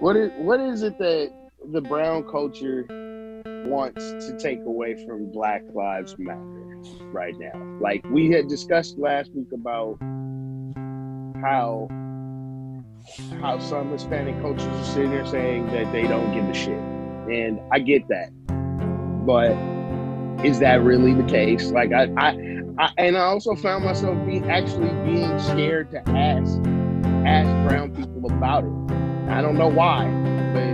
What is it that the brown culture wants to take away from Black Lives Matter right now? Like we had discussed last week about how some Hispanic cultures are sitting there saying that they don't give a shit, and I get that, but is that really the case? Like I also found myself being scared to ask brown people about it. I don't know why, but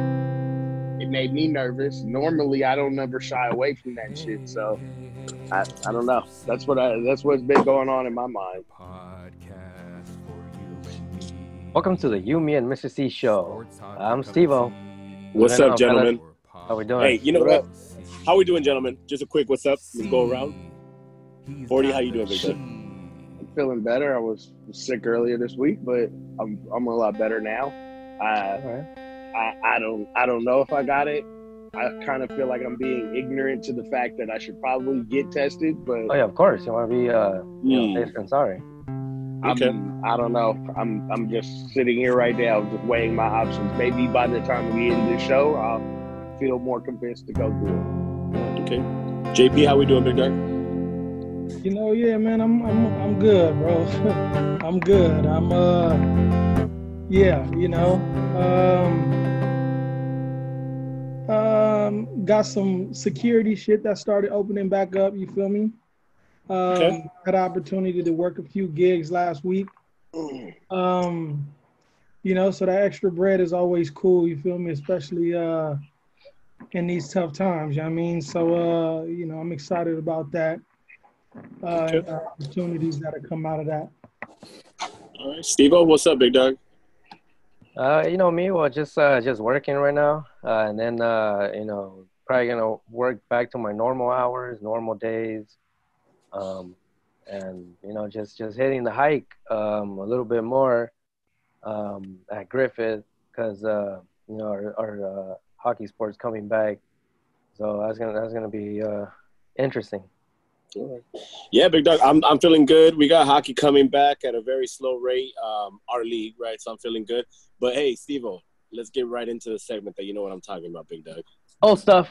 it made me nervous. Normally, I don't never shy away from that shit. So I don't know. That's what's been going on in my mind. Welcome to the You, Me, and Mr.C show. I'm Steve-O. What's up, gentlemen? How we doing? Hey, you know what? How we doing, gentlemen? Just a quick what's up. Let's go around. 40, how you doing, Big Dog? I'm feeling better. I was sick earlier this week, but I'm a lot better now. I don't know if I got it. I kind of feel like I'm being ignorant to the fact that I should probably get tested, but oh yeah, of course. You want to be safe and sorry. Okay. I don't know. I'm just sitting here right now, just weighing my options. Maybe by the time we end this show, I'll feel more convinced to go do it. Okay. JP, how we doing, Big Dog? You know, yeah, man, I'm good, bro. I'm good. Got some security shit that started opening back up. You feel me? Okay. Had an opportunity to work a few gigs last week. So that extra bread is always cool. You feel me? Especially in these tough times. You know what I mean? So I'm excited about that. And opportunities that have come out of that. All right, Steve-O, what's up, Big Dog? Me, well, just working right now, and then probably gonna work back to my normal hours, normal days, and just hitting the hike a little bit more at Griffith because our hockey sport's coming back, so that's gonna be interesting. All right. Yeah, Big Dog, I'm feeling good. We got hockey coming back at a very slow rate, our league, right? So I'm feeling good. But hey, Steve-O, let's get right into the segment that you know what I'm talking about, Big Dog. Old stuff.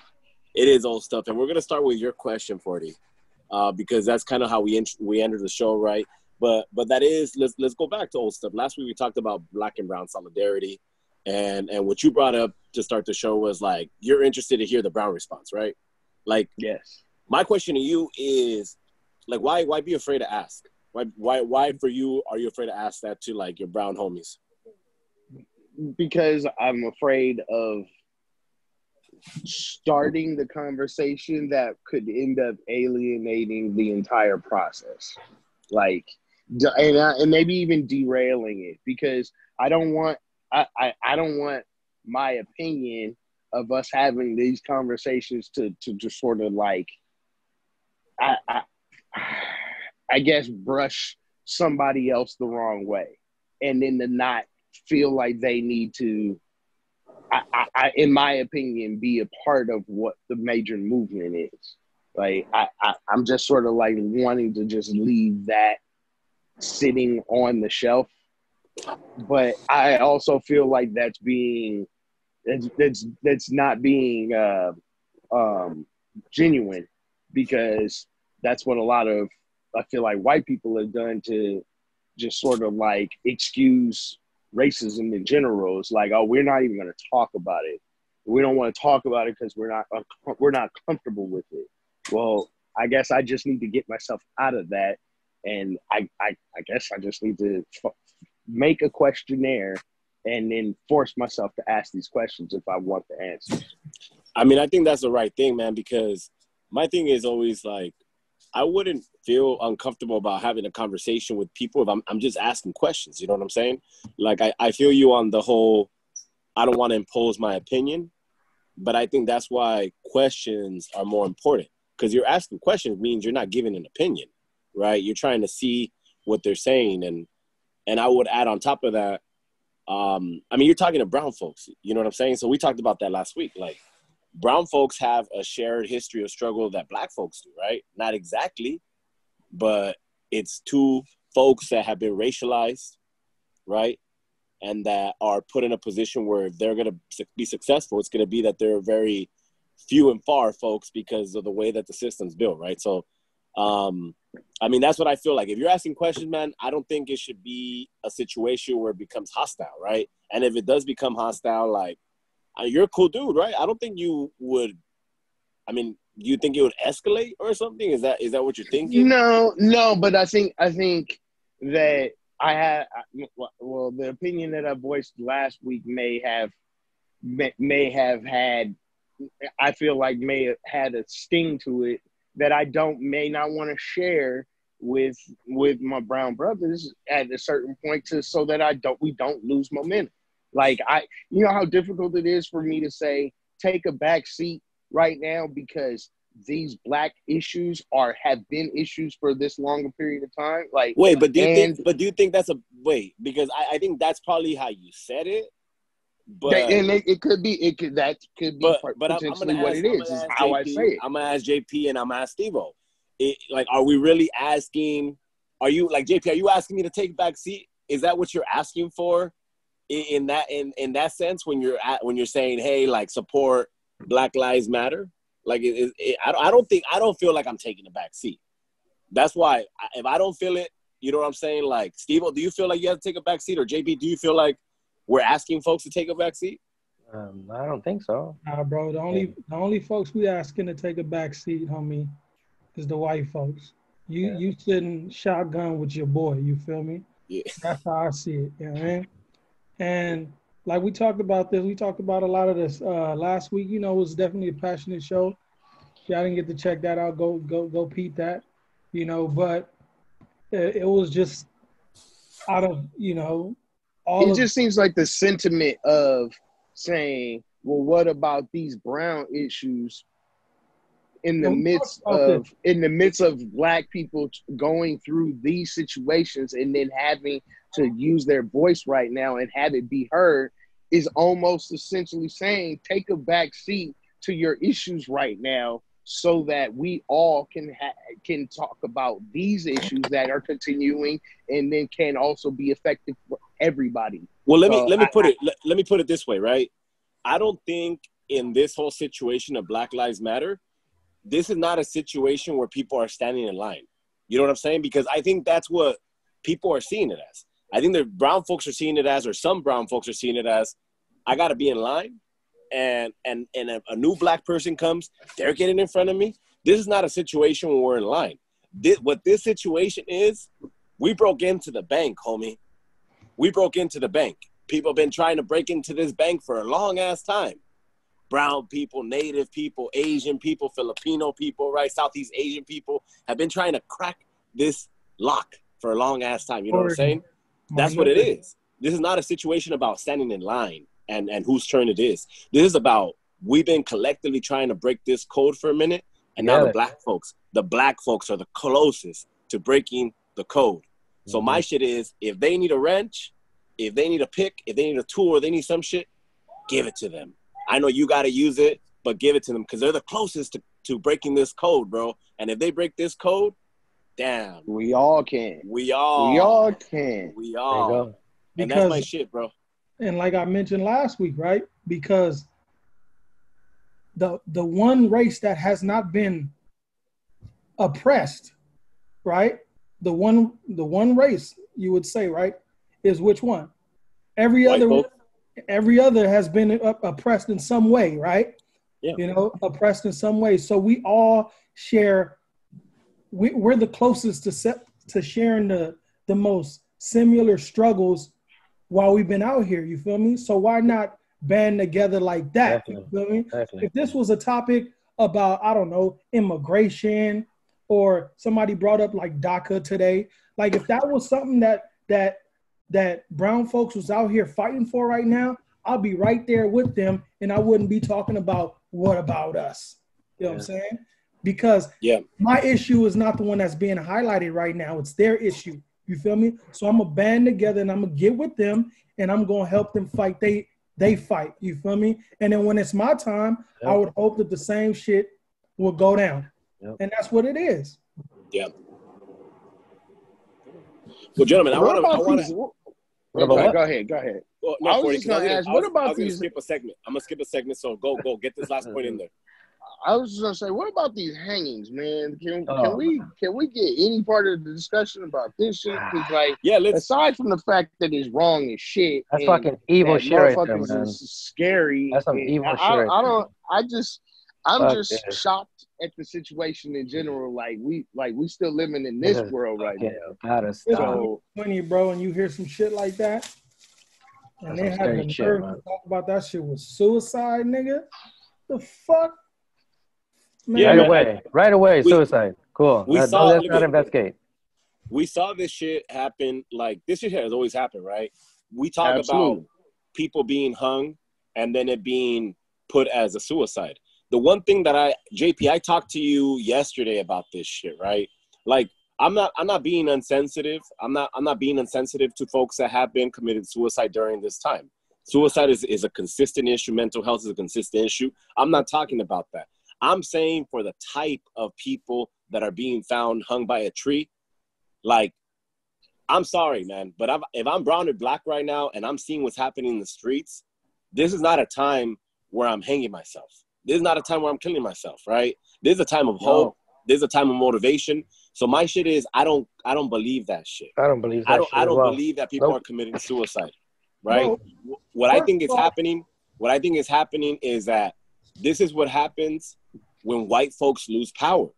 It is old stuff, and we're gonna start with your question, 40, because that's kind of how we entered the show, right? But that is let's go back to old stuff. Last week we talked about Black and Brown solidarity, and what you brought up to start the show was like you're interested to hear the Brown response, right? Like yes. My question to you is, like, why be afraid to ask? Why for you are you afraid to ask that to like your brown homies? Because I'm afraid of starting the conversation that could end up alienating the entire process, like, and maybe even derailing it. Because I don't want my opinion of us having these conversations to just sort of like. I guess brush somebody else the wrong way, and then to not feel like they need to, in my opinion, be a part of what the major movement is. Like I'm just sort of like wanting to just leave that sitting on the shelf, but I also feel like that's not being genuine, because that's what a lot of, I feel like, white people have done to just sort of like excuse racism in general. It's like, oh, we're not even going to talk about it. We don't want to talk about it because we're not comfortable with it. Well, I guess I just need to get myself out of that, and I guess I just need to make a questionnaire and then force myself to ask these questions if I want the answers. I mean, I think that's the right thing, man, because my thing is always like, I wouldn't feel uncomfortable about having a conversation with people if I'm just asking questions. You know what I'm saying? Like, I feel you on the whole, I don't want to impose my opinion, but I think that's why questions are more important, because you're asking questions means you're not giving an opinion, right? You're trying to see what they're saying. And I would add on top of that, I mean, you're talking to brown folks, you know what I'm saying? So we talked about that last week. Like, brown folks have a shared history of struggle that black folks do, right? Not exactly, but it's two folks that have been racialized, right? and that are put in a position where if they're going to be successful, it's going to be that they're very few and far folks because of the way that the system's built, right? So, I mean, that's what I feel like. If you're asking questions, man, I don't think it should be a situation where it becomes hostile, right? And if it does become hostile, like, you're a cool dude, right? I don't think you would, I mean, do you think it would escalate or something? Is that what you're thinking? No, but I think that the opinion that I voiced last week may have had, I feel like may have had a sting to it that I may not want to share with my brown brothers at a certain point, so that we don't lose momentum. Like, you know how difficult it is for me to say take a back seat right now because these black issues have been issues for this longer period of time. Like, wait, but do you think that's because I think that's probably how you said it. But it could be potentially what it is how I say it. I'm gonna ask JP and I'm gonna ask Steve-O. Like, are we really asking? Are you like JP? Are you asking me to take back seat? Is that what you're asking for? In that sense, when you're saying, hey, like, support Black Lives Matter, like, I don't feel like I'm taking a back seat. That's why if I don't feel it, you know what I'm saying? Like, Steve-O, do you feel like you have to take a back seat, or JP, do you feel like we're asking folks to take a back seat? I don't think so. Nah, bro. The only folks we asking to take a back seat, homie, is the white folks. You sitting shotgun with your boy. You feel me? Yeah. That's how I see it. You know what I mean? And like we talked about this, we talked about a lot of this last week. You know, it was definitely a passionate show. If y'all didn't get to check that out, go peep that. You know, but it was just out of, you know, it just seems like the sentiment of saying, well, what about these brown issues in the midst of black people going through these situations and then having to use their voice right now and have it be heard is almost essentially saying, take a back seat to your issues right now so that we all can talk about these issues that are continuing and then can also be effective for everybody. Well, let me put it this way, right? I don't think in this whole situation of Black Lives Matter, this is not a situation where people are standing in line. You know what I'm saying? Because I think that's what people are seeing it as. I think the brown folks are seeing it as, or some brown folks are seeing it as, I got to be in line, and a new black person comes, they're getting in front of me. This is not a situation where we're in line. What this situation is, we broke into the bank, homie. We broke into the bank. People have been trying to break into this bank for a long-ass time. Brown people, Native people, Asian people, Filipino people, right? Southeast Asian people have been trying to crack this lock for a long-ass time. You know what I'm saying? That's what it is. This is not a situation about standing in line and whose turn it is. This is about, we've been collectively trying to break this code for a minute, and now the black folks are the closest to breaking the code. So my shit is, if they need a wrench, if they need a pick, if they need a tool, or they need some shit, give it to them. I know you got to use it, but give it to them because they're the closest to breaking this code, bro. And if they break this code, damn. We all can. We all can. And that's my shit, bro. And like I mentioned last week, right? Because the one race that has not been oppressed, right? The one race you would say, right, is which one? Every other has been oppressed in some way, right? Yeah. You know, oppressed in some way. So we all share. We're the closest to sharing the most similar struggles while we've been out here. You feel me? So why not band together like that? Definitely. You feel me? Definitely. If this was a topic about, I don't know, immigration, or somebody brought up like DACA today, like if that was something that brown folks was out here fighting for right now, I'll be right there with them, and I wouldn't be talking about what about us. You know what I'm saying? Because my issue is not the one that's being highlighted right now. It's their issue. You feel me? So I'm going to band together and I'm going to get with them and I'm going to help them fight. They fight. You feel me? And then when it's my time, I would hope that the same shit will go down. And that's what it is. Yeah. Well, gentlemen, I want to. Go ahead. Well, I no, was 40, just 'cause gonna ask, what I about was gonna these? skip a segment. I'm gonna skip a segment, so go get this last point in there. I was just gonna say, what about these hangings, man? Can Oh, we get any part of the discussion about this shit? Because like, Yeah, let's. aside from the fact that it's wrong as shit, that's and fucking evil that shit right there, motherfuckers man. is scary, That's some evil shit right I there. don't. I'm Fuck just this. shocked at the situation in general. Like we still living in this Niggas world right fucking now. gotta It's stop. So 20, bro, and you hear some shit like that, and That's they some have scary the shit, nerve man. to talk about that shit with suicide, nigga. The fuck, man. Yeah, man. Right away, We suicide. Cool. we Let's saw. not Look at. investigate. We saw this shit happen. Like this shit has always happened, right? We talk about absolutely, people being hung and then it being put as a suicide. The one thing that JP, I talked to you yesterday about this shit, right? Like I'm not being insensitive. I'm not being insensitive to folks that have been committed suicide during this time. Suicide is a consistent issue. Mental health is a consistent issue. I'm not talking about that. I'm saying for the type of people that are being found hung by a tree, like, I'm sorry, man, but if I'm brown or black right now and I'm seeing what's happening in the streets, this is not a time where I'm hanging myself. This is not a time where I'm killing myself, right? This is a time of hope. This is a time of motivation. So my shit is, I don't believe that shit. I don't believe that shit I as don't well. believe that people are Nope. committing suicide, right? Bro, What I first think of is all, happening, is that this is what happens when white folks lose power.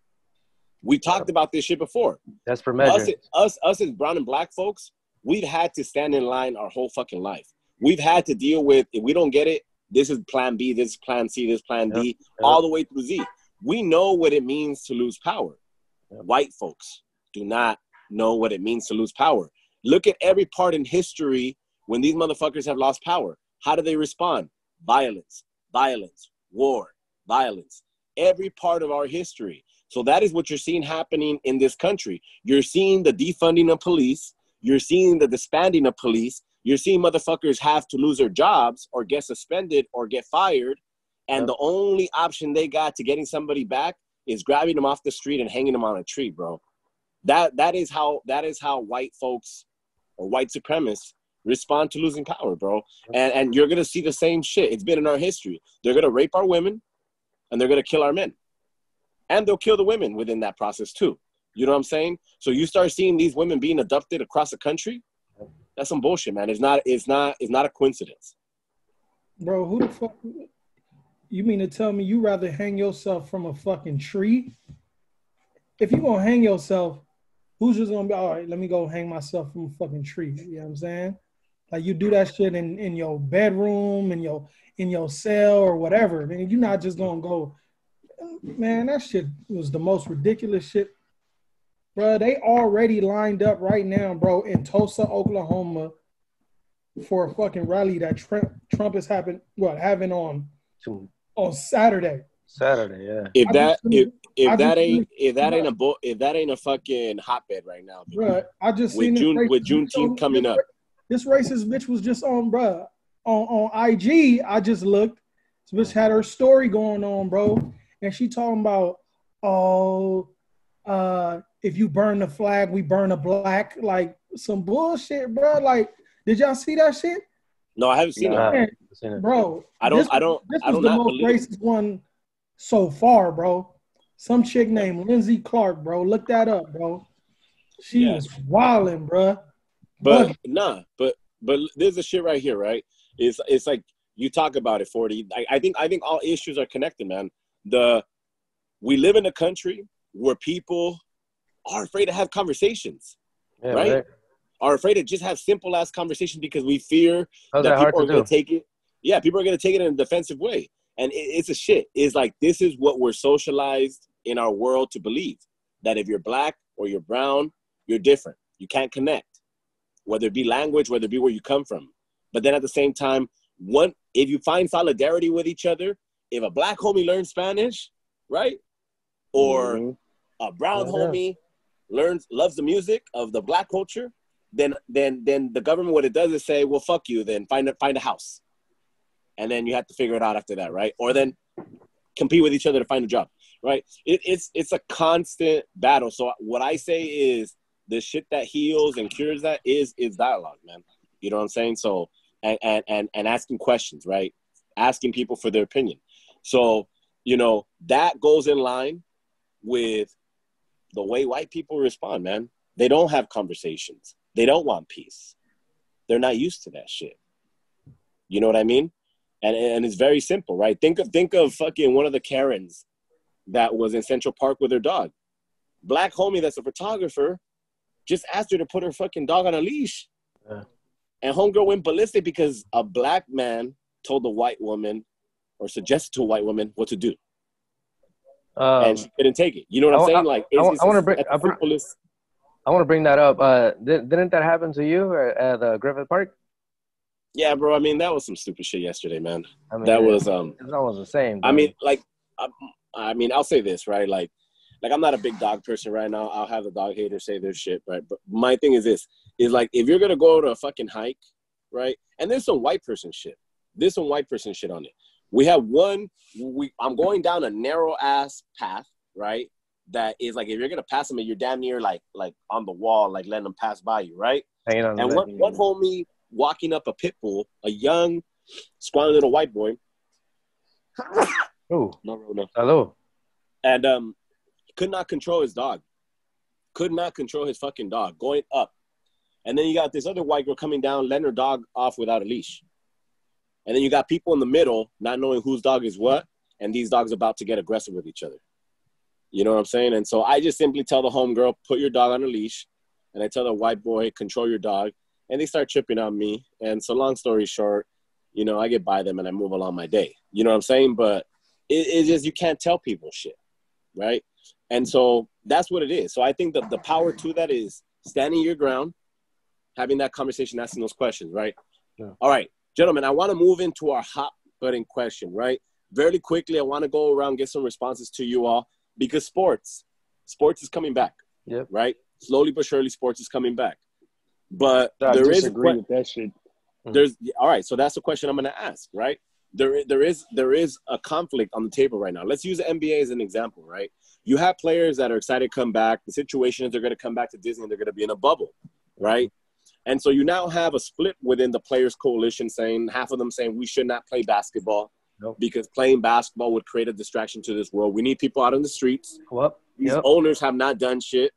We talked about this shit before. That's for measure. Us as brown and black folks, we've had to stand in line our whole fucking life. We've had to deal with, if we don't get it, this is plan B, this is plan C, this is plan D, all the way through Z. We know what it means to lose power. White folks do not know what it means to lose power. Look at every part in history when these motherfuckers have lost power. How do they respond? Violence, violence, war, violence. Every part of our history. So that is what you're seeing happening in this country. You're seeing the defunding of police. You're seeing the disbanding of police. You're seeing motherfuckers have to lose their jobs or get suspended or get fired. And the only option they got to getting somebody back is grabbing them off the street and hanging them on a tree, bro. That is how white folks or white supremacists respond to losing power, bro. And you're gonna see the same shit. It's been in our history. They're gonna rape our women and they're gonna kill our men. And they'll kill the women within that process too. You know what I'm saying? So you start seeing these women being abducted across the country. That's some bullshit, man. It's not a coincidence. bro, who the fuck? You mean to tell me you rather hang yourself from a fucking tree? If you gonna hang yourself, who's just gonna be all right? Let me go hang myself from a fucking tree. You know what I'm saying? Like you do that shit in your bedroom, in your cell or whatever. Man, you're not just gonna go. Man, that shit was the most ridiculous shit. Bro, they already lined up right now, bro, in Tulsa, Oklahoma for a fucking rally that Trump is having on Saturday. Saturday, yeah. If that ain't a fucking hotbed right now, bro. I just with seen with Juneteenth coming up. This racist bitch was just on, bro, on IG. I just looked. This bitch had her story going on, bro. And she talking about, if you burn the flag, we burn a black, like some bullshit, bro. Like, did y'all see that shit? No, I haven't seen it. Bro, This was the most racist one so far, bro. Some chick named Lindsay Clark, bro. Look that up, bro. She was wilding, bro. But there's a shit right here, right? It's like you talk about it, 40. I think all issues are connected, man. We live in a country where people are afraid to have conversations, right? Are afraid to just have simple ass conversations because we fear that people are going to take it. Yeah, people are going to take it in a defensive way. And it's a shit. It's like, this is what we're socialized in our world to believe, that if you're black or you're brown, you're different. You can't connect, whether it be language, whether it be where you come from. But then at the same time, if you find solidarity with each other, if a black homie learns Spanish, right? Or a brown homie loves the music of the black culture, then the government, what it does is say, well, fuck you, then find a house. And then you have to figure it out after that, right? Or then compete with each other to find a job, right? It's a constant battle. So what I say is the shit that heals and cures that is dialogue, man. You know what I'm saying? So and asking questions, right? Asking people for their opinion. So, you know, that goes in line with the way white people respond, man. They don't have conversations. They don't want peace. They're not used to that shit. You know what I mean? And it's very simple, right? Think of fucking one of the Karens that was in Central Park with her dog. Black homie that's a photographer just asked her to put her fucking dog on a leash. Yeah. And homegirl went ballistic because a black man told the white woman or suggested to a white woman what to do. And she couldn't take it. You know what I'm saying? Like, I want to bring that up. Didn't that happen to you at Griffith Park? Yeah, bro. I mean, that was some stupid shit yesterday, man. I mean, that was it's almost the same. I mean, like, I mean, I'll say this, right? Like I'm not a big dog person right now. I'll have the dog haters say their shit, right? But my thing is this: is like if you're gonna go to a fucking hike, right? And there's some white person shit. There's some white person shit on it. We have I'm going down a narrow ass path, right? That is like if you're gonna pass them, you're damn near like on the wall, like letting them pass by you, right? Hanging on. And one homie walking up a pit bull, a young, squally little white boy. Oh, no. Hello. And could not control his dog. Could not control his fucking dog going up. And then you got this other white girl coming down, letting her dog off without a leash. And then you got people in the middle not knowing whose dog is what, and these dogs about to get aggressive with each other. You know what I'm saying? And so I just simply tell the homegirl, put your dog on a leash. And I tell the white boy, control your dog. And they start tripping on me. And so long story short, you know, I get by them and I move along my day. You know what I'm saying? But it's just you can't tell people shit, right? And so that's what it is. So I think the power to that is standing your ground, having that conversation, asking those questions, right? Yeah. All right, gentlemen, I want to move into our hot button question, right? Very quickly, I want to go around, get some responses to you all because sports is coming back, right? Slowly but surely, sports is coming back. But I disagree with that shit. All right, so that's the question I'm going to ask, right? There is a conflict on the table right now. Let's use the NBA as an example, right? You have players that are excited to come back. The situation is they're going to come back to Disney and they're going to be in a bubble, right? And so you now have a split within the players' coalition saying, half of them saying we should not play basketball because playing basketball would create a distraction to this world. We need people out in the streets. These owners have not done shit.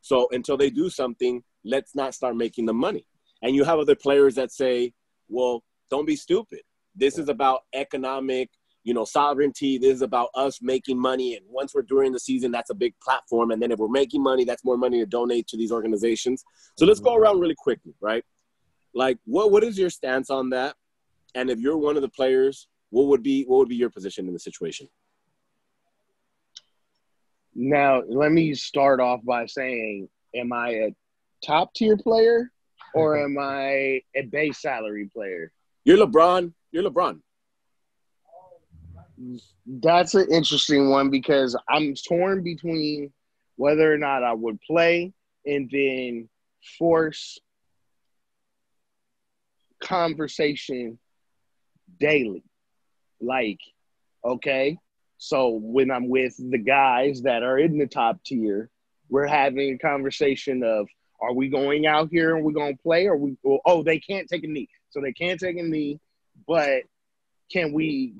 So until they do something, let's not start making the money. And you have other players that say, well, don't be stupid. This is about economic, sovereignty. This is about us making money. And once we're during the season, that's a big platform. And then if we're making money, that's more money to donate to these organizations. So let's go around really quickly, right? Like, what is your stance on that? And if you're one of the players, what would be your position in the situation? Now, let me start off by saying, am I a top tier player or am I a base salary player? You're LeBron. That's an interesting one because I'm torn between whether or not I would play and then force conversation daily. Like, okay, so when I'm with the guys that are in the top tier, we're having a conversation of, are we going out here and we're going to play? They can't take a knee. So they can't take a knee, but can we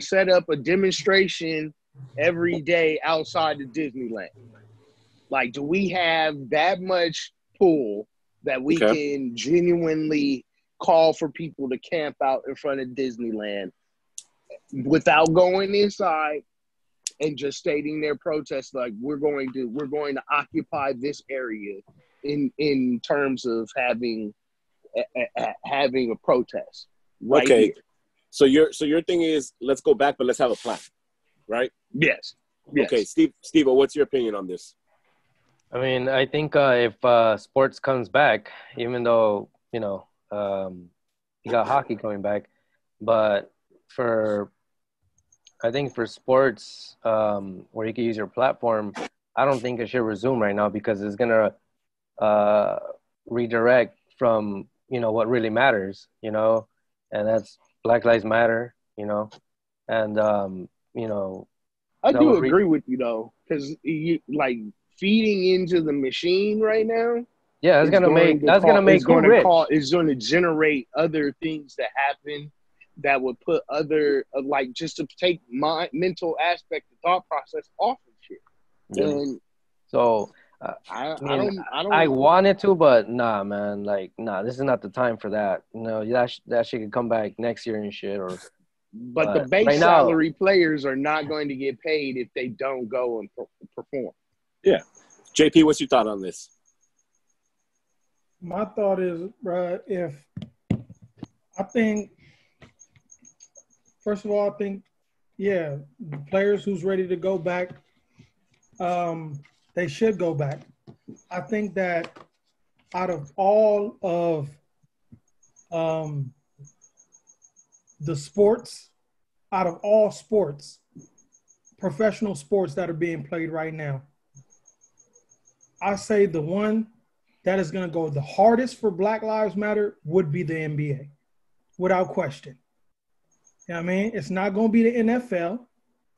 set up a demonstration every day outside of Disneyland? Like, do we have that much pull that we can genuinely call for people to camp out in front of Disneyland without going inside and just stating their protest, like we're going to occupy this area in terms of having a protest right here. So your thing is, let's go back, but let's have a plan, right? Yes. Okay, Steve, what's your opinion on this? I mean, I think if sports comes back, even though you got hockey coming back, but I think for sports where you can use your platform, I don't think it should resume right now because it's gonna redirect from what really matters, and that's Black Lives Matter, and I do agree with you though, because you like feeding into the machine right now Yeah, that's gonna make who rich? It's going to generate other things that happen that would put other like just to take my mental aspect, the thought process off of shit. Yeah. And so I wanted to, but nah, man. Like, nah, this is not the time for that. You know, that shit could come back next year and shit. But the base salary players are not going to get paid if they don't go and perform. Yeah. JP, what's your thought on this? My thought is, bruh, first of all, I think, yeah, the players who's ready to go back, they should go back. I think that out of all of the sports, out of all sports, professional sports that are being played right now, I say the one that is going to go the hardest for Black Lives Matter would be the NBA, without question. You know what I mean? It's not going to be the NFL.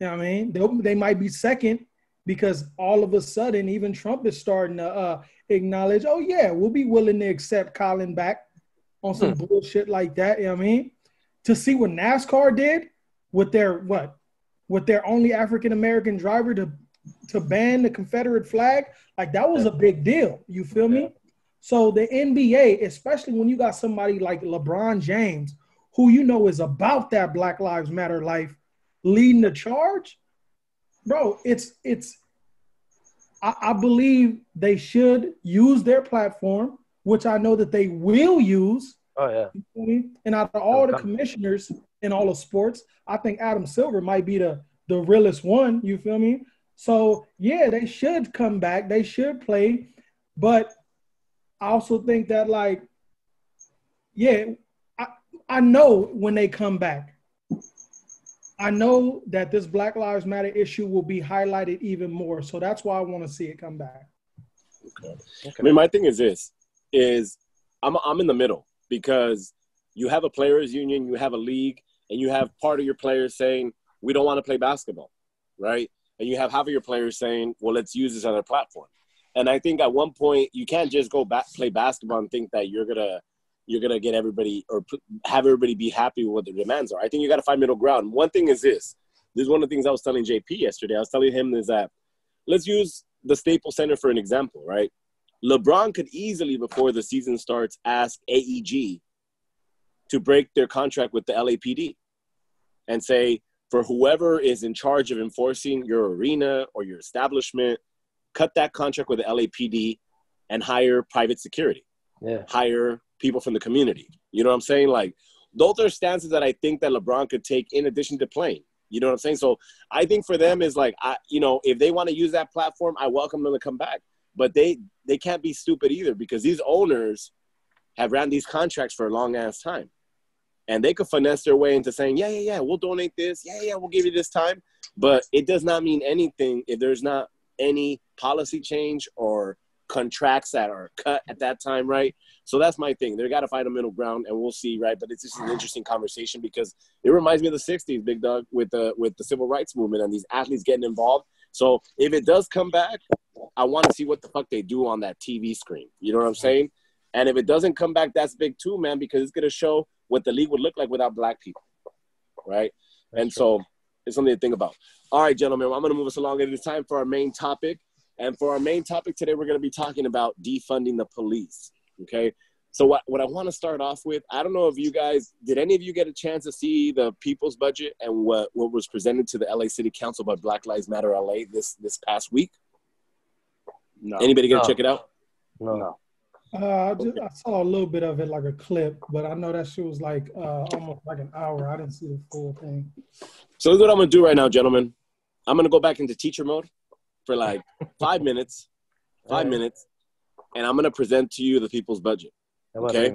You know what I mean? They might be second because all of a sudden, even Trump is starting to acknowledge, oh, yeah, we'll be willing to accept Colin back on some bullshit like that. You know what I mean? To see what NASCAR did with their only African-American driver to ban the Confederate flag, like that was a big deal. You feel me? So the NBA, especially when you got somebody like LeBron James, who you know is about that Black Lives Matter life, leading the charge, bro, I believe they should use their platform, which I know that they will use. Oh, yeah. You feel me? And out of all the commissioners in all of sports, I think Adam Silver might be the realest one. You feel me? So, yeah, they should come back. They should play. But I also think that, like, yeah, I know when they come back, I know that this Black Lives Matter issue will be highlighted even more. So that's why I want to see it come back. Okay. I mean, my thing is this, I'm in the middle because you have a players union, you have a league, and you have part of your players saying, we don't want to play basketball, right? And you have half of your players saying, well, let's use this other platform. And I think at one point you can't just go back play basketball and think that you're gonna get everybody or have everybody be happy with what their demands are. I think you got to find middle ground. One thing is this is one of the things I was telling JP yesterday. I was telling him is that let's use the Staples Center for an example, right? LeBron could easily, before the season starts, ask AEG to break their contract with the LAPD and say, for whoever is in charge of enforcing your arena or your establishment, cut that contract with the LAPD and hire private security. Yeah. Hire people from the community. You know what I'm saying? Like, those are stances that I think that LeBron could take in addition to playing. You know what I'm saying? So I think for them is like, if they want to use that platform, I welcome them to come back. But they can't be stupid either because these owners have ran these contracts for a long ass time. And they could finesse their way into saying, yeah, we'll donate this. Yeah, we'll give you this time. But it does not mean anything if there's not any policy change or contracts that are cut at that time, right? So that's my thing. They got to find a middle ground, and we'll see, right? But it's just an interesting conversation because it reminds me of the 60s, Big Dog, with the civil rights movement and these athletes getting involved. So if it does come back, I want to see what the fuck they do on that TV screen. You know what I'm saying? And if it doesn't come back, that's big too, man, because it's going to show what the league would look like without black people, right? That's and true. So it's something to think about. All right, gentlemen, I'm going to move us along. It is time for our main topic. And for our main topic today, we're going to be talking about defunding the police, okay? So what I want to start off with, I don't know if you guys, did any of you get a chance to see the people's budget and what was presented to the LA City Council by Black Lives Matter L.A. this past week? No. Anybody going to check it out? No. I saw a little bit of it, like a clip, but I know that shit was like almost like an hour. I didn't see the full thing. So this is what I'm going to do right now, gentlemen. I'm going to go back into teacher mode for like 5 minutes, and I'm going to present to you the people's budget. Okay?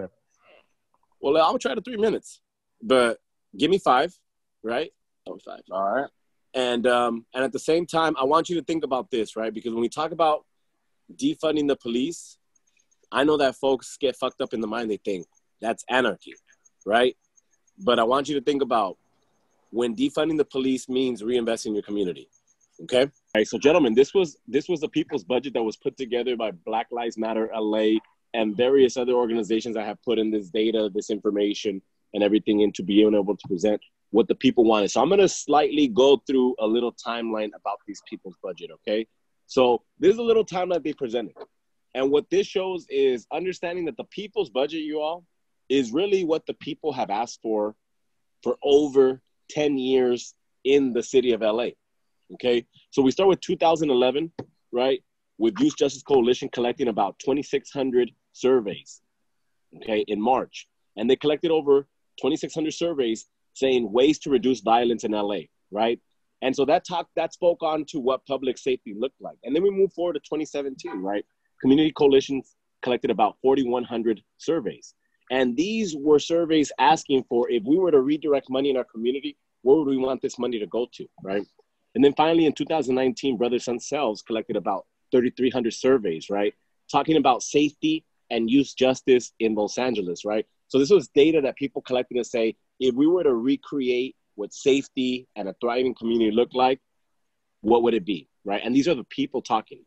Well, I'll try to 3 minutes, but give me 5, right? 5. All right. And at the same time, I want you to think about this, right? Because when we talk about defunding the police, I know that folks get fucked up in the mind. They think that's anarchy, right? But I want you to think about when defunding the police means reinvesting in your community, okay? All right, so gentlemen, this was the people's budget that was put together by Black Lives Matter L.A. and various other organizations that have put in this data, this information, and everything into being able to present what the people wanted. So I'm going to slightly go through a little timeline about these people's budget, okay? So this is a little timeline they presented. And what this shows is understanding that the people's budget, you all, is really what the people have asked for over 10 years in the city of LA, okay? So we start with 2011, right? With Youth Justice Coalition collecting about 2,600 surveys, okay, in March. And they collected over 2,600 surveys saying ways to reduce violence in LA, right? And so that spoke on to what public safety looked like. And then we move forward to 2017, right? Community coalitions collected about 4,100 surveys. And these were surveys asking for, if we were to redirect money in our community, where would we want this money to go to, right? And then finally in 2019, Brothers Sun Selves collected about 3,300 surveys, right? Talking about safety and youth justice in Los Angeles, right? So this was data that people collected to say, if we were to recreate what safety and a thriving community looked like, what would it be, right? And these are the people talking.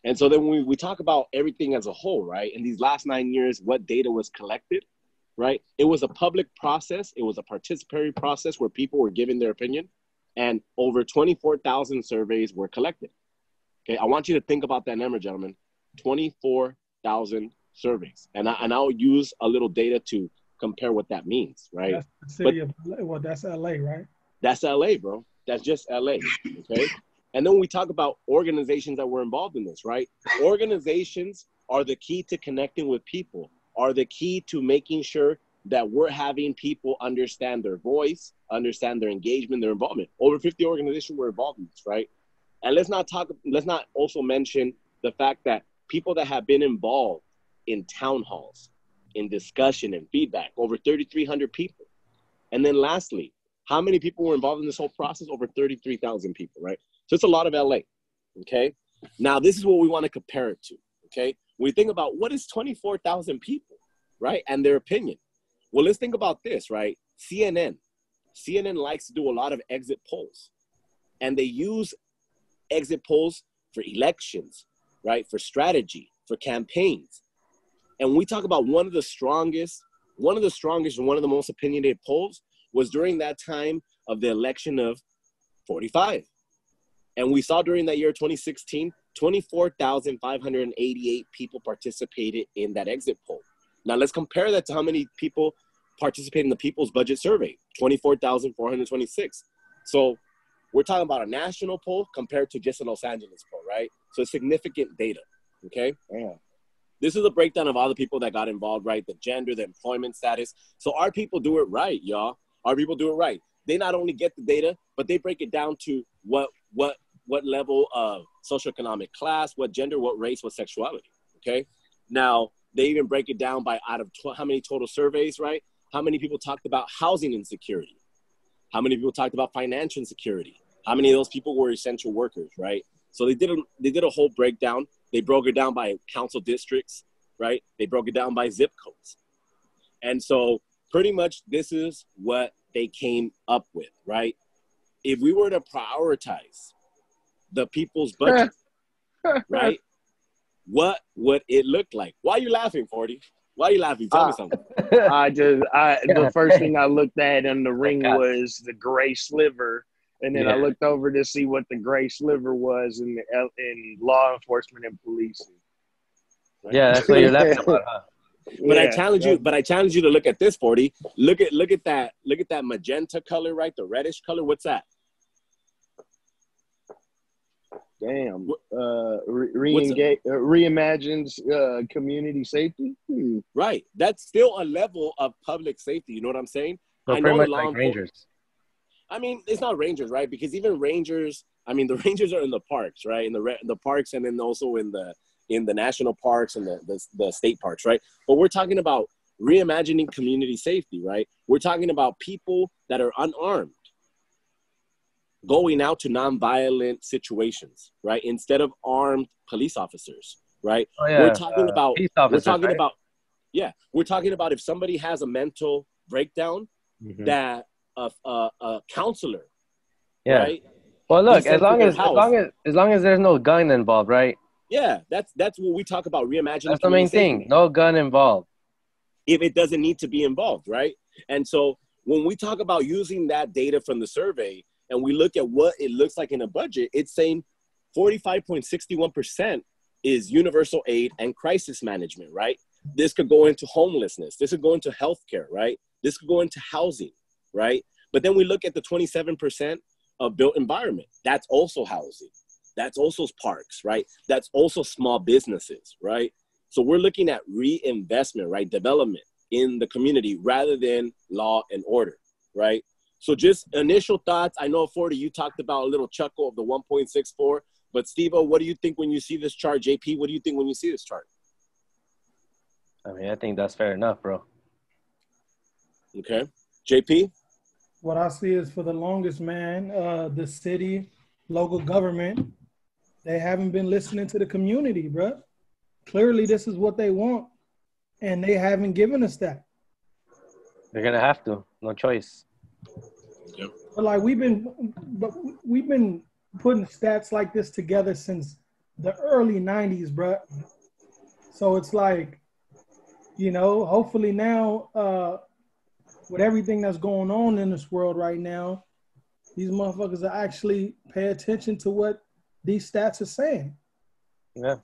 And so then we talk about everything as a whole, right? In these last 9 years, what data was collected, right? It was a public process. It was a participatory process where people were giving their opinion, and over 24,000 surveys were collected. Okay, I want you to think about that number, gentlemen. 24,000 surveys. And I'll use a little data to compare what that means, right? That's the city of LA. Well, that's LA, right? That's LA, bro. That's just LA, okay? And then we talk about organizations that were involved in this, right? Organizations are the key to connecting with people, are the key to making sure that we're having people understand their voice, understand their engagement, their involvement. Over 50 organizations were involved in this, right? And let's not also mention the fact that people that have been involved in town halls, in discussion and feedback, over 3,300 people. And then lastly, how many people were involved in this whole process? Over 33,000 people, right? So it's a lot of LA, okay? Now, this is what we want to compare it to, okay? When we think about what is 24,000 people, right? And their opinion. Well, let's think about this, right? CNN likes to do a lot of exit polls, and they use exit polls for elections, right? For strategy, for campaigns. And when we talk about one of the strongest and one of the most opinionated polls was during that time of the election of 45. And we saw during that year, 2016, 24,588 people participated in that exit poll. Now let's compare that to how many people participated in the People's Budget Survey, 24,426. So we're talking about a national poll compared to just a Los Angeles poll, right? So it's significant data, okay? Yeah. This is a breakdown of all the people that got involved, right? The gender, the employment status. So our people do it right, y'all. Our people do it right. They not only get the data, but they break it down to what level of socioeconomic class, what gender, what race, what sexuality, okay? Now, they even break it down by out of how many total surveys, right? How many people talked about housing insecurity? How many people talked about financial insecurity? How many of those people were essential workers, right? So they did a whole breakdown. They broke it down by council districts, right? They broke it down by zip codes. And so pretty much this is what they came up with, right? If we were to prioritize the people's budget, right? What would it look like? Why are you laughing, 40? Why are you laughing? Tell me something. The first thing I looked at in the ring was the gray sliver. And then I looked over to see what the gray sliver was in law enforcement and policing. Right? Yeah, that's what you're laughing about, huh? But I challenge you to look at this, 40. Look at that magenta color, right? The reddish color. What's that? Damn. Reimagines community safety. Right. That's still a level of public safety. You know what I'm saying? So pretty much like Rangers. I mean, it's not Rangers, right? Because even Rangers, I mean, the Rangers are in the parks, right? In the parks, and then also in the national parks and the state parks, right? But we're talking about reimagining community safety, right? We're talking about people that are unarmed going out to nonviolent situations, right? Instead of armed police officers, right? Oh, yeah. We're talking about if somebody has a mental breakdown, that a counselor, right? Well, look, as long as there's no gun involved, right? Yeah, that's what we talk about, reimagining. That's the main thing. No gun involved. If it doesn't need to be involved, right? And so when we talk about using that data from the survey and we look at what it looks like in a budget, it's saying 45.61% is universal aid and crisis management, right? This could go into homelessness. This could go into healthcare, right? This could go into housing, right? But then we look at the 27% of built environment. That's also housing. That's also parks, right? That's also small businesses, right? So we're looking at reinvestment, right? Development in the community rather than law and order, right? So just initial thoughts. I know, 40, you talked about a little chuckle of the 1.64, but Steve-O, what do you think when you see this chart? JP, what do you think when you see this chart? I mean, I think that's fair enough, bro. Okay. JP? What I see is, for the longest, man, the city, local government, they haven't been listening to the community, bro. Clearly, this is what they want, and they haven't given us that. They're gonna have to. No choice. Yep. But like we've been putting stats like this together since the early 90s, bro. So it's like, you know, hopefully now, with everything that's going on in this world right now, these motherfuckers are actually pay attention to what these stats are saying. Yeah.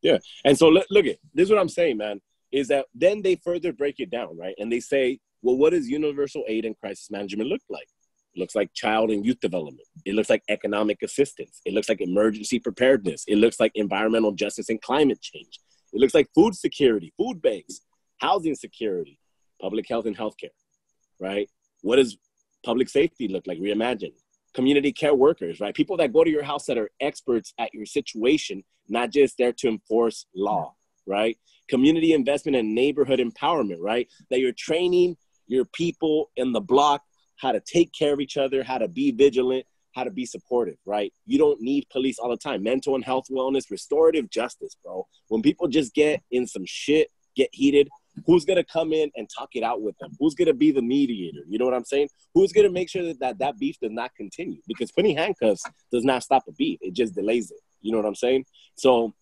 Yeah. And so look at this is what I'm saying, man, is that then they further break it down, right? And they say, well, what does universal aid and crisis management look like? It looks like child and youth development. It looks like economic assistance. It looks like emergency preparedness. It looks like environmental justice and climate change. It looks like food security, food banks, housing security, public health and healthcare, right? What does public safety look like? Reimagine. Community care workers, right? People that go to your house that are experts at your situation, not just there to enforce law, right? Community investment and neighborhood empowerment, right? That you're training your people in the block how to take care of each other, how to be vigilant, how to be supportive, right? You don't need police all the time. Mental and health wellness, restorative justice, bro. When people just get in some shit, get heated, who's going to come in and talk it out with them? Who's going to be the mediator? You know what I'm saying? Who's going to make sure that beef does not continue? Because putting handcuffs does not stop a beef. It just delays it. You know what I'm saying? So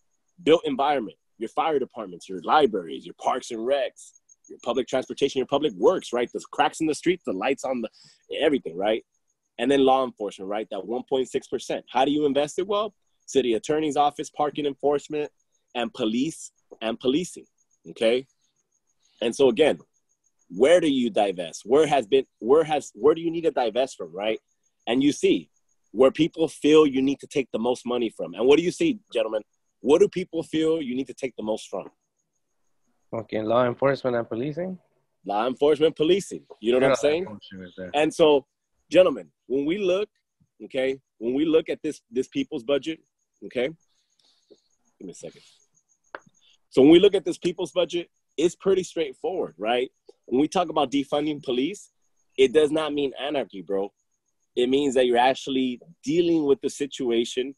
built environment, your fire departments, your libraries, your parks and recs, your public transportation, your public works, right? The cracks in the streets, the lights on the everything, right? And then law enforcement, right? That 1.6%. How do you invest it? Well, city attorney's office, parking enforcement, and police and policing, okay? And so again, where do you divest? Where do you need to divest from, right? And you see where people feel you need to take the most money from. And what do you see, gentlemen? What do people feel you need to take the most from? Okay, law enforcement and policing? Law enforcement, policing. You know what I'm saying? And so, gentlemen, when we look, okay, when we look at this people's budget, okay, give me a second. So when we look at this people's budget, it's pretty straightforward, right? When we talk about defunding police, it does not mean anarchy, bro. It means that you're actually dealing with the situation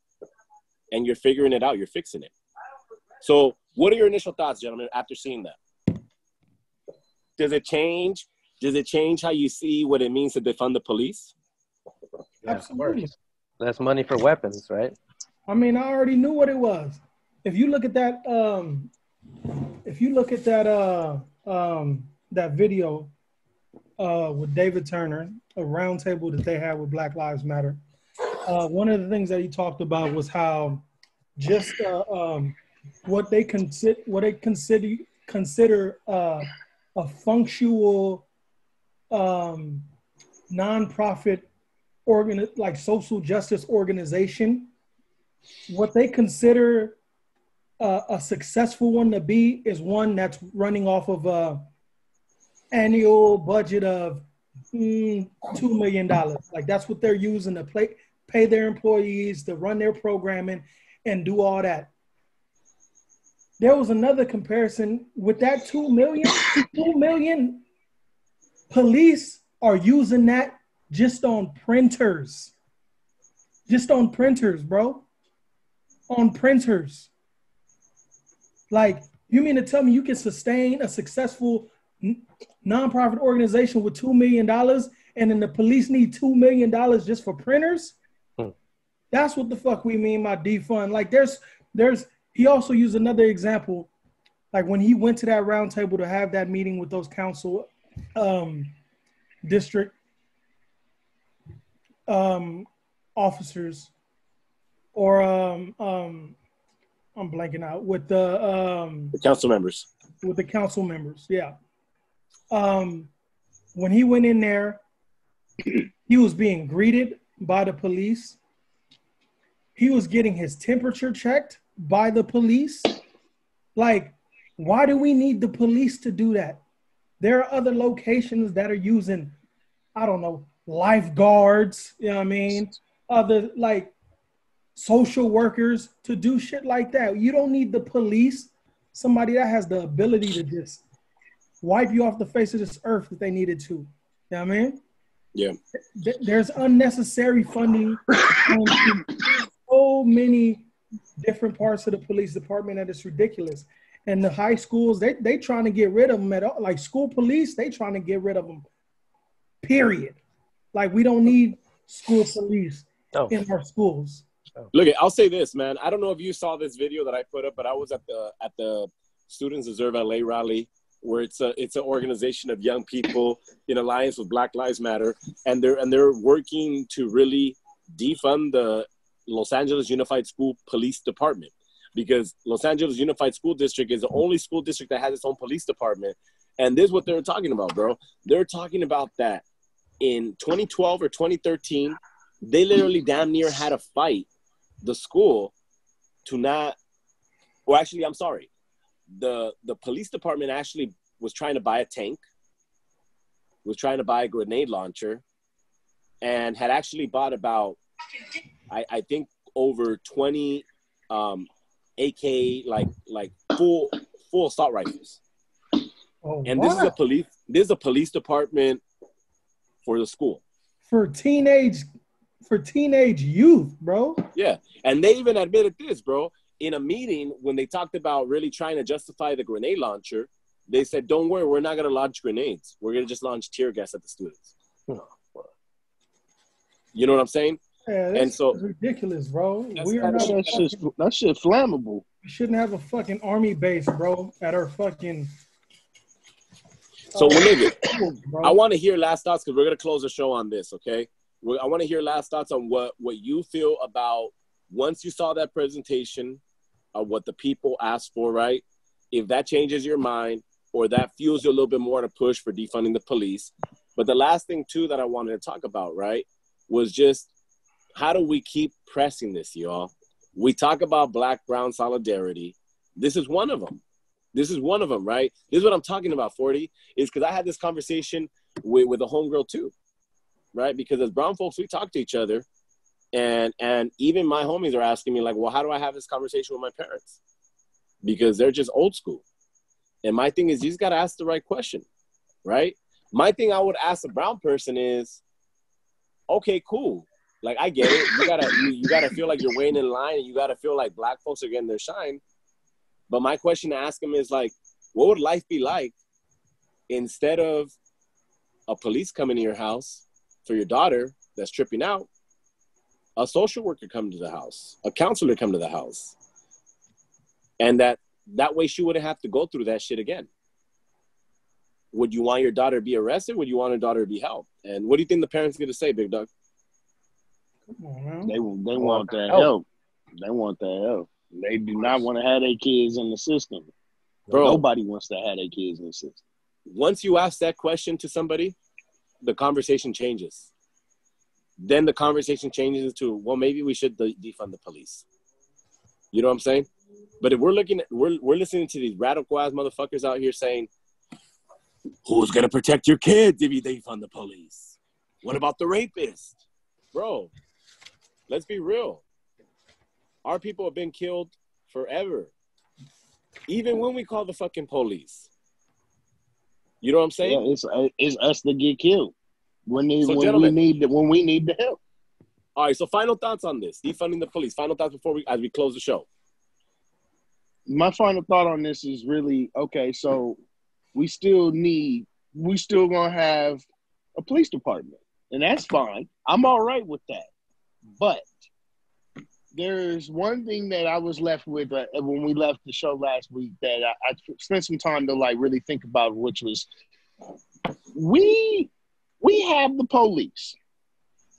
and you're figuring it out. You're fixing it. So what are your initial thoughts, gentlemen, after seeing that? Does it change? Does it change how you see what it means to defund the police? Yeah, absolutely. Less money for weapons, right? I mean, I already knew what it was. If you look at that, that video with David Turner, a roundtable that they had with Black Lives Matter, one of the things that he talked about was how just what they consider a functional nonprofit like social justice organization, what they consider a successful one to be is one that's running off of a annual budget of $2 million. Like that's what they're using to pay their employees, to run their programming and do all that. There was another comparison with that 2 million police are using that just on printers. Just on printers, bro. On printers. Like, you mean to tell me you can sustain a successful nonprofit organization with $2 million and then the police need $2 million just for printers? That's what the fuck we mean by defund. Like, there's he also used another example, like when he went to that round table to have that meeting with those council district officers, or I'm blanking out, with the council members. With the council members, yeah. When he went in there, he was being greeted by the police. He was getting his temperature checked by the police. Like, why do we need the police to do that? There are other locations that are using, I don't know, lifeguards, you know what I mean? Other, like, social workers to do shit like that. You don't need the police, somebody that has the ability to just wipe you off the face of this earth if they needed to. You know what I mean? Yeah. There's unnecessary funding on so many different parts of the police department that it's ridiculous. And the high schools, they trying to get rid of them at all. Like school police, they trying to get rid of them, period. Like, we don't need school police in our schools. Look, I'll say this, man. I don't know if you saw this video that I put up, but I was at the Students Deserve L.A. rally, where it's an organization of young people in alliance with Black Lives Matter, and they're working to really defund the Los Angeles Unified School Police Department, because Los Angeles Unified School District is the only school district that has its own police department. And this is what they're talking about, bro. They're talking about that in 2012 or 2013, they literally damn near had to fight the school to not, well, actually, I'm sorry. The police department actually was trying to buy a tank, was trying to buy a grenade launcher, and had actually bought about, I think, over 20 AK, like full assault rifles. Oh, and wow. This is a police department for the school. For teenage youth, bro. Yeah. And they even admitted this, bro. In a meeting, when they talked about really trying to justify the grenade launcher, they said, don't worry, we're not going to launch grenades. We're going to just launch tear gas at the students. You know what I'm saying? Yeah, and so ridiculous, bro. That shit flammable. We shouldn't have a fucking army base, bro, at our fucking... So, I want to hear last thoughts, because we're going to close the show on this, okay? I want to hear last thoughts on what you feel about once you saw that presentation of what the people asked for, right? If that changes your mind or that fuels you a little bit more to push for defunding the police. But the last thing, too, that I wanted to talk about, right, was just how do we keep pressing this, y'all? We talk about Black-Brown solidarity. This is one of them. This is one of them, right? This is what I'm talking about, 40, is because I had this conversation with a homegirl, too, right? Because as brown folks, we talk to each other. And even my homies are asking me, like, well, how do I have this conversation with my parents? Because they're just old school. And my thing is, you just got to ask the right question, right? My thing I would ask a brown person is, okay, cool. Like, I get it. You gotta feel like you're waiting in line, and you got to feel like black folks are getting their shine. But my question to ask them is, like, what would life be like instead of a police coming to your house for your daughter that's tripping out, a social worker come to the house, a counselor come to the house, and that way she wouldn't have to go through that shit again? Would you want your daughter to be arrested? Would you want her daughter to be held? And what do you think the parents are going to say, Big Doug? Come on, man. They want that help. They want that help. They do not want to have their kids in the system. Bro, nobody wants to have their kids in the system. Once you ask that question to somebody, the conversation changes. Then the conversation changes to, well, maybe we should defund the police. You know what I'm saying? But if we're listening to these radical ass motherfuckers out here saying, who's gonna protect your kids if you defund the police? What about the rapist? Bro, let's be real. Our people have been killed forever. Even when we call the fucking police. You know what I'm saying? Yeah, it's us that get killed when we need the help. All right, so final thoughts on this, defunding the police. Final thoughts as we close the show. My final thought on this is really, okay, so we still gonna have a police department, and that's fine. I'm all right with that. But there's one thing that I was left with when we left the show last week that I spent some time to like really think about, which was we have the police,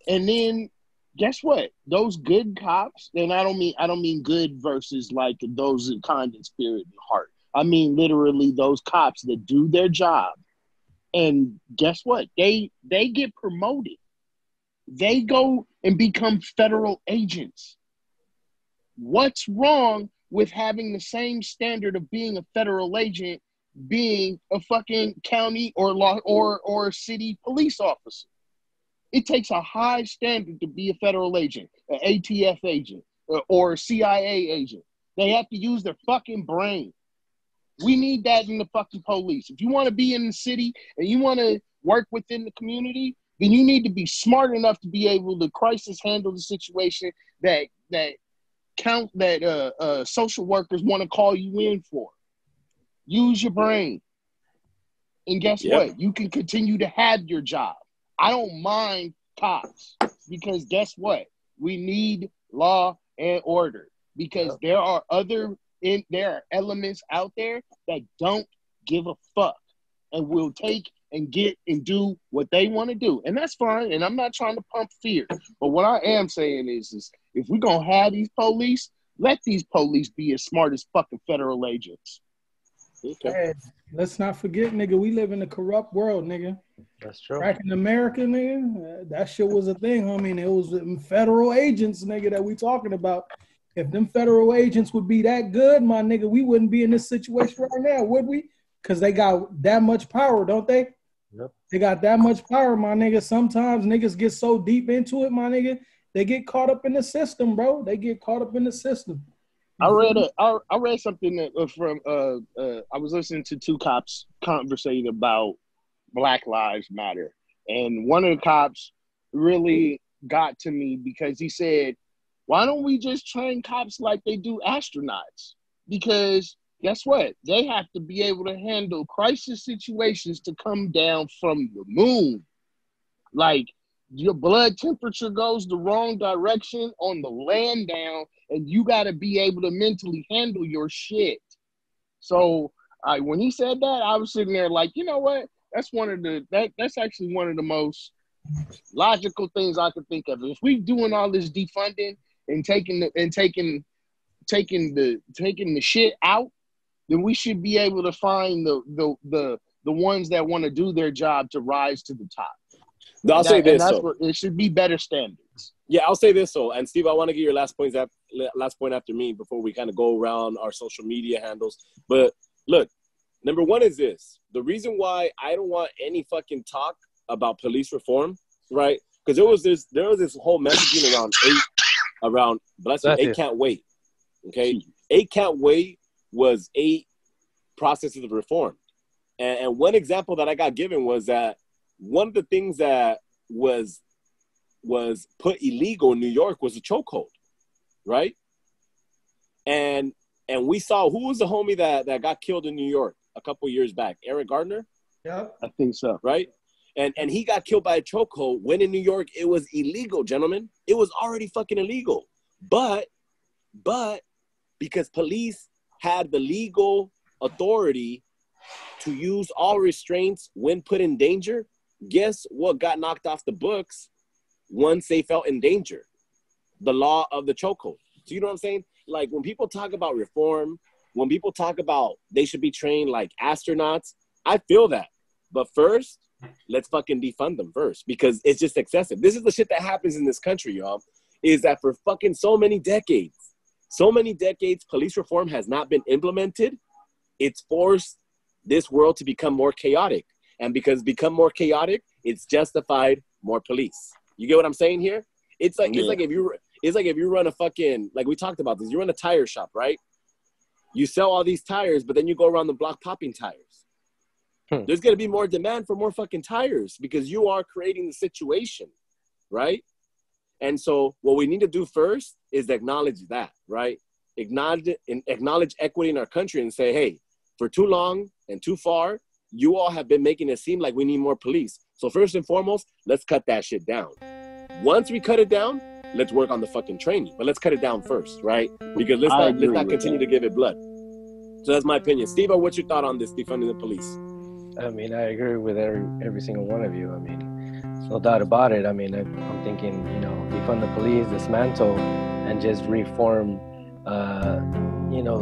and then guess what? Those good cops, and I don't mean good versus like those kind in spirit and heart. I mean literally those cops that do their job, and guess what? They get promoted. They go and become federal agents. What's wrong with having the same standard of being a federal agent, being a fucking county or city police officer? It takes a high standard to be a federal agent, an ATF agent, or a CIA agent. They have to use their fucking brain. We need that in the fucking police. If you want to be in the city and you want to work within the community, then you need to be smart enough to be able to crisis handle the situation that social workers want to call you in for. Use your brain. And guess what? You can continue to have your job. I don't mind cops because guess what? We need law and order because there are elements out there that don't give a fuck and will take and get and do what they want to do. And that's fine. And I'm not trying to pump fear. But what I am saying is if we're going to have these police, let these police be as smart as fucking federal agents. Okay. Hey, let's not forget, nigga, we live in a corrupt world, nigga. That's true. Back in America, nigga, that shit was a thing, homie. And it was federal agents, nigga, that we talking about. If them federal agents would be that good, my nigga, we wouldn't be in this situation right now, would we? Because they got that much power, don't they? Yep. They got that much power, my nigga. Sometimes niggas get so deep into it, my nigga, they get caught up in the system, bro. They get caught up in the system. I read something that from I was listening to two cops conversating about Black Lives Matter, and one of the cops really got to me because he said, "Why don't we just train cops like they do astronauts? Because guess what? They have to be able to handle crisis situations to come down from the moon. Like your blood temperature goes the wrong direction on the land down, and you got to be able to mentally handle your shit." So when he said that, I was sitting there like, you know what? That's that's actually one of the most logical things I could think of. If we doing all this defunding and taking the shit out, then we should be able to find the ones that want to do their job to rise to the top. I'll say this. It should be better standards. Yeah, I'll say this. So, and Steve, I want to get your last point after me before we kind of go around our social media handles. But look, number one is this: the reason why I don't want any fucking talk about police reform, right? Because there was this whole messaging around bless you, 8 can't wait. Okay, 8 can't wait was 8 processes of reform, and one example that I got given was that one of the things that was put illegal in New York was a chokehold, right? And we saw who was the homie that got killed in New York a couple years back, Eric Gardner. Yeah, I think so. Right, and he got killed by a chokehold when in New York it was illegal, gentlemen. It was already fucking illegal, but because police had the legal authority to use all restraints when put in danger, guess what got knocked off the books once they felt in danger? The law of the chokehold. So you know what I'm saying? Like when people talk about reform, when people talk about they should be trained like astronauts, I feel that. But first, let's fucking defund them first because it's just excessive. This is the shit that happens in this country, y'all, is that for fucking so many decades, police reform has not been implemented. It's forced this world to become more chaotic. And because become more chaotic, it's justified more police. You get what I'm saying here? It's like if you run a fucking, like we talked about this, you run a tire shop, right? You sell all these tires, but then you go around the block popping tires. There's going to be more demand for more fucking tires because you are creating the situation, right? And so what we need to do first is acknowledge that, right? Acknowledge equity in our country and say, hey, for too long and too far, you all have been making it seem like we need more police. So first and foremost, let's cut that shit down. Once we cut it down, let's work on the fucking training. But let's cut it down first, right? Because let's not continue to give it blood. So that's my opinion. Steve, what's your thought on this defunding the police? I mean, I agree with every single one of you. I mean, there's no doubt about it. I mean, I'm thinking, you know, defund the police, dismantle, and just reform, you know,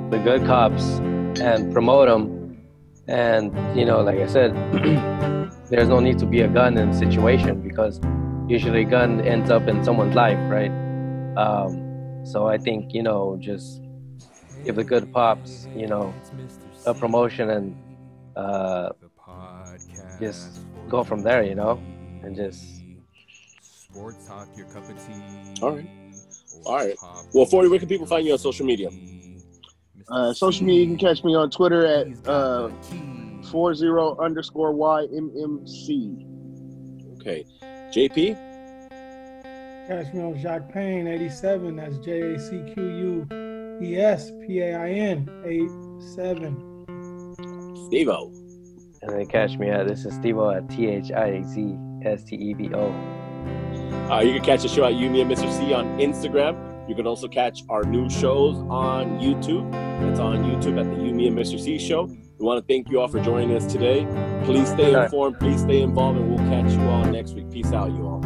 the good cops and promote them. And, you know, like I said, there's no need to be a gun in a situation because usually a gun ends up in someone's life, right? So I think, you know, just give the good cops, you know, a promotion and just go from there, you know, and just sports talk, your cup of tea. All right. Well, 40, where can people find you on social media? Social media, you can catch me on Twitter at 40_YMMC. Okay. JP? Catch me on Jacques Payne 87. That's JACQUESPAIN 87. Steve-O. and then catch me at this is Steve-O at THIZSTEVO. You can catch the show at You, Me, and Mr.C on Instagram. You can also catch our new shows on YouTube. It's on YouTube at the You, Me, and Mr.C show. We want to thank you all for joining us today. Please stay informed. Please stay involved, and we'll catch you all next week. Peace out, you all.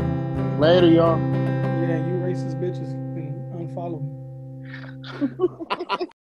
Later, y'all. Yeah, you racist bitches can unfollow me.